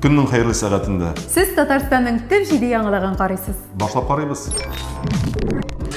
Көннең хәерле сәгатендә. Сез Татарстанның төп җиде яңалыгын карыйсыз. Башлап карыйбыз.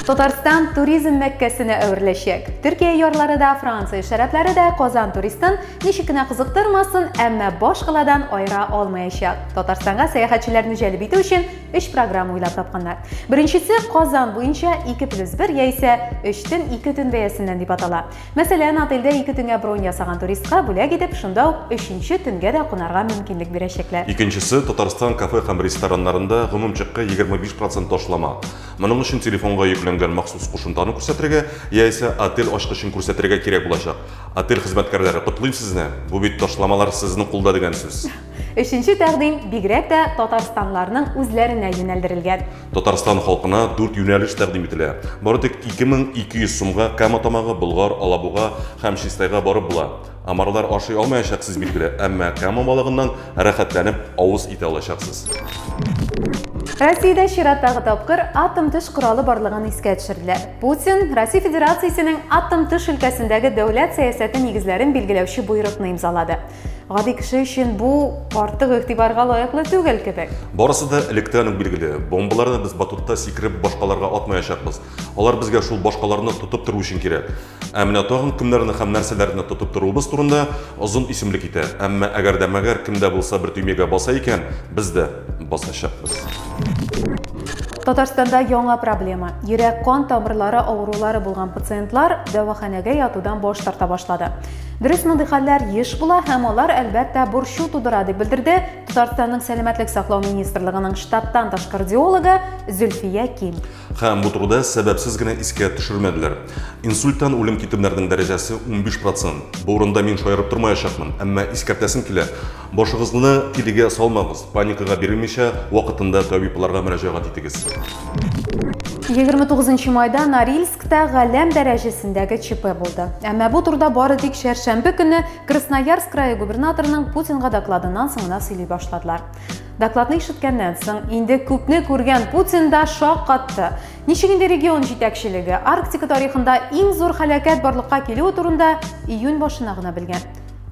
Татарстан туризм мәккәсенә әвереләчәк. Төркия ярлары да, Франция шәрәфләре дә Казан туристын ничек кенә кызыктырмасын, әмма башкаладан аера алмаячак. Татарстанга сәяхәтчеләрне җәлеп итү өчен 3 программа уйлап тапканнар. Беренчесе Казан буенча 2+1 яисә 3-2 төн бәясеннән дип атала. Мәсәлән, отельдә 2 төнгә бронь ясаган туристка бүләк итеп, шунда ук 3-нче төнгә дә кунарга мөмкинлек бирәчәкләр. Икенчесе Татарстан кафе һәм рестораннарында гомумчыкка 25% ташлама. Моның өчен телефонга йөкләнгән махсус кушымтаны күрсәтергә, яисә отель ачкычын күрсәтергә кирәк булачак. Отель хезмәткәрләре, котлыйм сезне. Бу бит ташламалар сезнең кулда дигән сүз. Өченче тәкъдим бигрәк тә Татарстанларның үзләренә юнәлдерелгән. Татарстан халкына 4 юнәлеш тәкъдим ителә. Бары тик 2200 сумга Кама тамагы, Болгар, Алабуга һәм Чистайга барып була. Амарлар ашый алмаячаксыз билгеле, әмма Кама балыгыннан рәхәтләнеп авыз итә алачаксыз. Россиядә чираттагы тапкыр атом төш коралы барлыгын искә төшерделәр. Путин Россия Федерациясенең атом төш өлкәсендәге дәүләт сәясәте нигезләрен билгеләүче буйрыкны имзалады. Гади кеше өчен бу артык игътибарга лаеклы түгел кебек. Барысы да электән үк билгеле. Бомбаларны без батутта сикереп башкаларга атмаячакбыз. Алар безгә шул башкаларны тотып тору өчен кирәк. Ә менә тагын кемнәрне һәм нәрсәләрне тотып торуыбыз турында озын исемлек итә. Әмма әгәр дә мәгәр кемдә булса бер төймәгә баса икән, без дә басачакбыз. Татарстанда яңа проблема. Йөрәк-кан тамырлары авырулары булган пациентлар дәваханәгә ятудан баш тарта башлады. Дөрес, мондый хәлләр еш була һәм алар әлбәттә борчу тудыра дип белдерде Татарстанның сәламәтлек саклау министрлыгының штаттан тыш кардиологы Зөлфия Ким. Һәм бу турыда сәбәпсез генә искә төшермәделәр. Инсульттан үлем китемнәрнең дәрәҗәсе 15%. Бу урында мин шаярып тормаячакмын, әмма искәртәсем килә. Башыгызны тилегә салмагыз, паникага бирелмичә, вакытында табибларга мөрәҗәгать итегез. 29 майда Норильскта галәм дәрәҗәсендәге ЧП булды. Әмма бу турыда бары тик шәршәмбе көне Красноярск крае губернаторының Путинга докладыннан соң гына сөйли башладылар. Докладны ишеткәннән соң инде күпне күргән Путин да шаккатты. Ничек инде регион җитәкчелеге Арктика тарихында иң зур һәлакәт барлыкка килүе турында июнь башына гына белгән.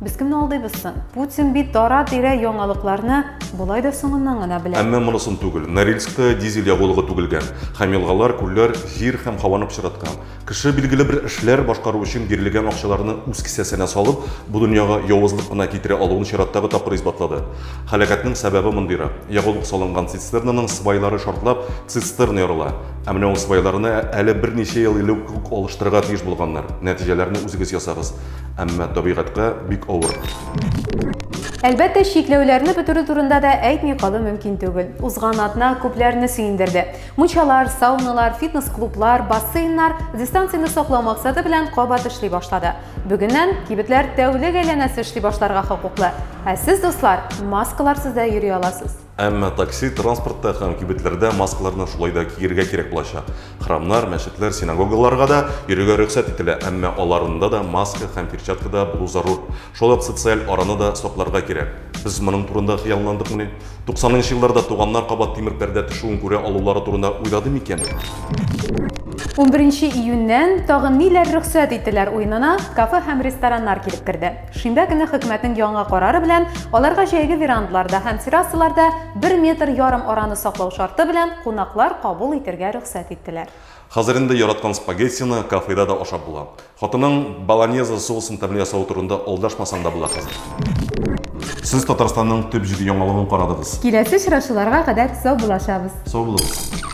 Без кемне алдыйбыз соң? Путин бит тара-тирә яңалыкларны булай да соңыннан гына белә. Әмма монысын түгел. Норильскта дизель ягулыгы түгелгән. Һәм елгалар, күлләр җир һәм һаваны пычраткан. Кеше билгеле бер эшләр башкару өчен бирелгән акчаларны үз кисәсенә салып, бу дөньяга явызлык кына китерә алуын чираттагы тапкыр исбатлады. Һәлакәтнең сәбәбе мондыйрак. Ягулык салынган цистернаның свайлары шартлап, цистерна ярыла. Ә менә ул свайларны әле берничә ел элек алыштырырга тиеш булганнар. Нәтиҗәләрне үзегез ясагыз. Әмма табигатькә бик авыр. Әлбәттә, чикләүләрне бетерү турында да әйтми калу мөмкин түгел. Узган атна күпләрне сөендерде. Мунчалар, сауналар, фитнес-клублар, бассейннар дистанцияны саклау максаты белән кабат эшли башлады. Бүгеннән кибетләр тәүлек әйләнәсе эшли башларга хокуклы. Ә сез, дуслар, маскаларсыз да йөри аласыз. Әмма такси, транспортта һәм кибетләрдә маскаларны шулай да киергә кирәк булачак. Храмнар, мәчетләр, синагогаларга да йөрергә рөхсәт ителә, әмма аларында да маска һәм перчаткада булу зарур. Шулай социаль араны да сакларга кирәк. Без моның турында хыялландыкмы? 90-нчы елларда туганнар кабат тимер пәрдә төшүен күрә алулары турында уйлады микән? 11 июньнән тагын ниләр рөхсәт ителәр уенына кафе һәм рестораннар килеп керде. Шимбә көне хөкүмәтнең яңа карары белән аларга җәйге верандларда һәм террасаларда 1,5 метр араны саклау шарты белән кунаклар кабул итәргә рөхсәт иттеләр. Хәзер инде яраткан спагеттины кафеда да ашап була. Хатының болоньезе соусын тәмле ясау турында алдашмасаң да була хәзер. Сез Татарстанның төп җиде яңалыгын карадыгыз. Киләсе очрашуларга кадәр сау булашабыз. Сау булыгыз.